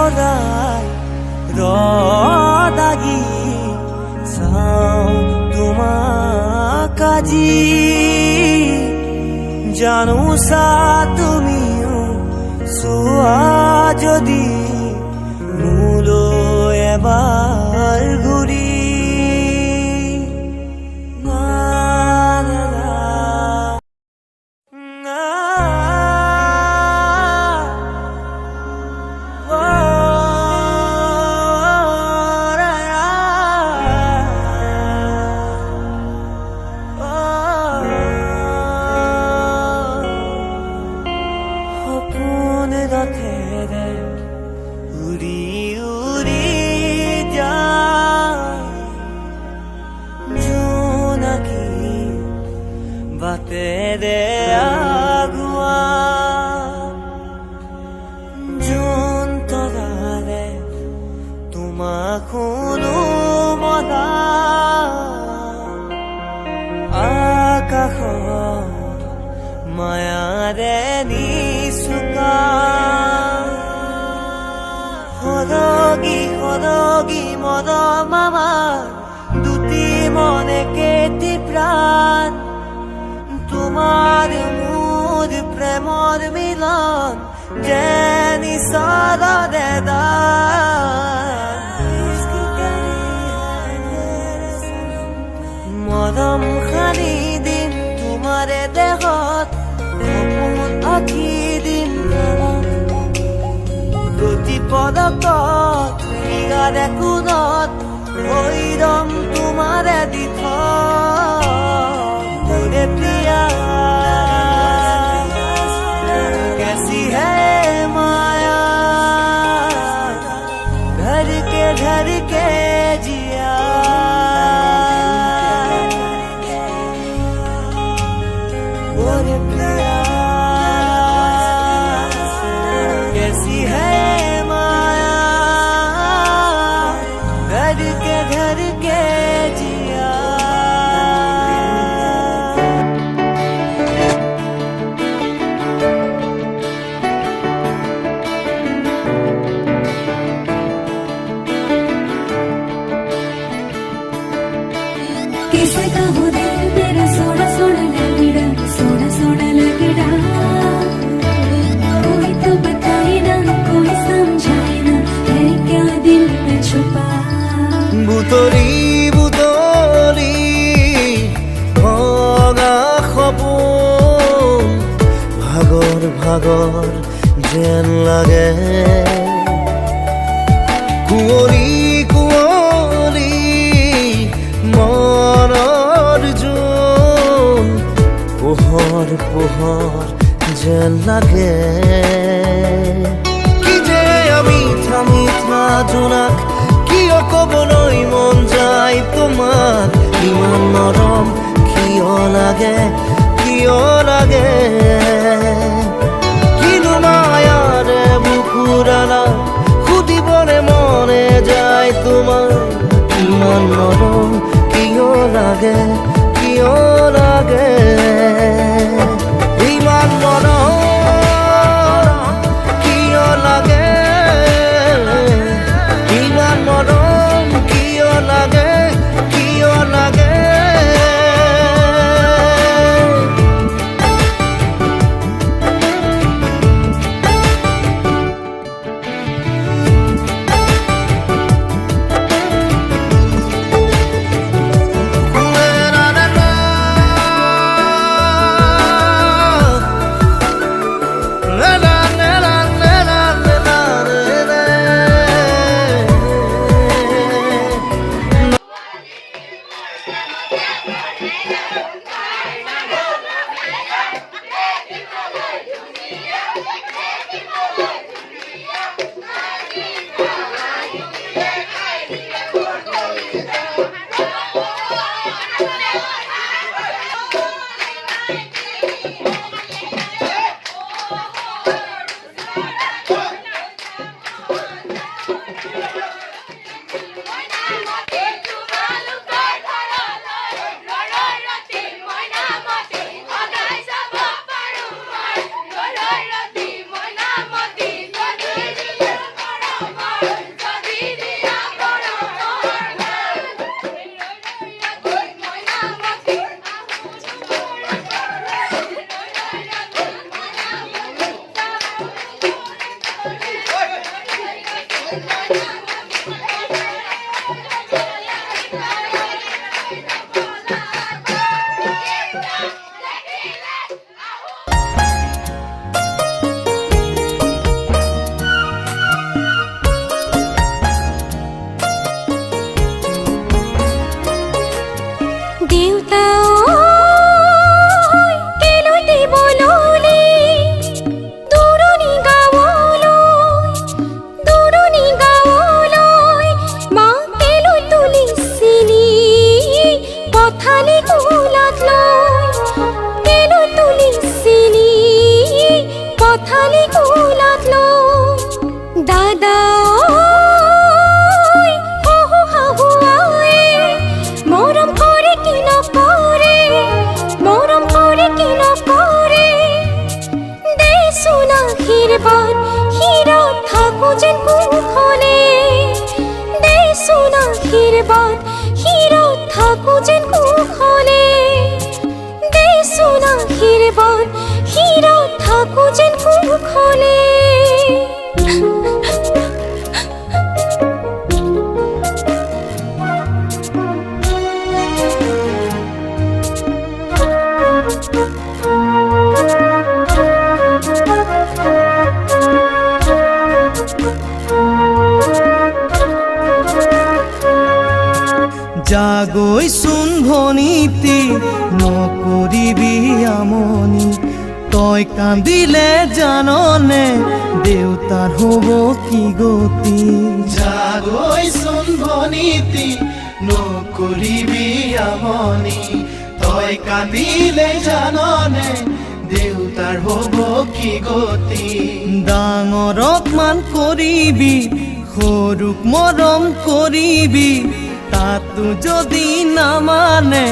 সদায় ৰদাগি চাওঁ তোমাক আজি জানোছা তুমিও চোৱা যদি মোলৈ এবাৰ ঘূৰি উড়ি উড়ি যায় জোনাকি বাটেৰে আগুৱা জোন তৰাৰে তোমাক শুনো মনা আকাশত মায়াৰে নিচুকা সদগী সদগী মৰম আমাৰ দুটি মনে কেটি প্ৰাণ তোমাৰ মোৰ প্ৰেমৰ মিলন যেন ঈশ্বৰৰে দান মৰম সানি দিম তোমাৰে দেহত সপোন আঁকি দিম প্ৰতি পদকত ইয়াৰে কোণত ভৈৰম তোমাৰে দিঠ মোৰে প্ৰিয়া कैसी है माया घर के जिया मोरे प्रिया कैसी है माया घर के जिया किसे का हो दिल मेरा सोना सोना लगड़ा सोना सोना लगड़ा कोई तो बताए ना कोई समझाए ना है क्या दिल में छुपा বুতৰি বুতৰি ভগা সপোন ভাগৰ ভাগৰ যেন লাগে কুঁৱলী কুঁৱলী মনৰ জোন পোহৰ পোহৰ যেন লাগে কি যে আমি থামি থা জোনাক কিয় ক'বলৈ মন যায় তোমাক ইমান নৰম কিয় লাগে কিনো মায়াৰে বুকুৰালা সুধিবলে মনে যায় তোমাক ইমান নৰম কিয় লাগে ইমান নৰম কিয় লাগে ইমান মৰম কিয় লাগে na দেউতা কেলৈ বললে দূৰণি গাঁৱলৈ মা কেলৈ তুলিছিলি পথালি কোলাত লৈ কেলৈ তুলিছিলি পথালি কোলাত লৈ দাদা মৰম কৰে কি নকৰে দেচোন আশীৰ্বাদ শিৰত থাকো যেন কুশলে দেচোন আশীৰ্বাদ শিৰত থাকো যেন কুশলে দেচোন আশীৰ্বাদ শিৰত থাকো যেন কুশলে জাগৈচোন ভনীতি নকৰিবি আমনি তই কান্দিলে জাননে দেউতাৰ হ'ব কি গতি জাগৈচোন ভনীতি নকৰিবি আমনি তই কান্দিলে জাননে দেউতাৰ হ'ব কি গতি ডাঙৰক মান কৰিবি সৰুক মৰম কৰিবি তাতো যদি নামানে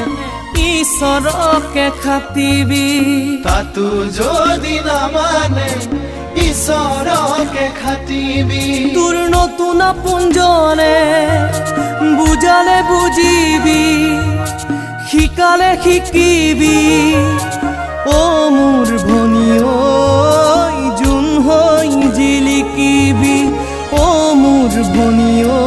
ঈশ্বৰকে খাটিবি তাতো যদি নামানে ঈশ্বৰকে খাটিবি তোৰ নতুন আপোনজনে বুজালে বুজিবি শিকালে শিকিবি অ মোৰ ভনী ঐ জোন হৈ জিলিকিবি অ মোৰ ভনী ঐ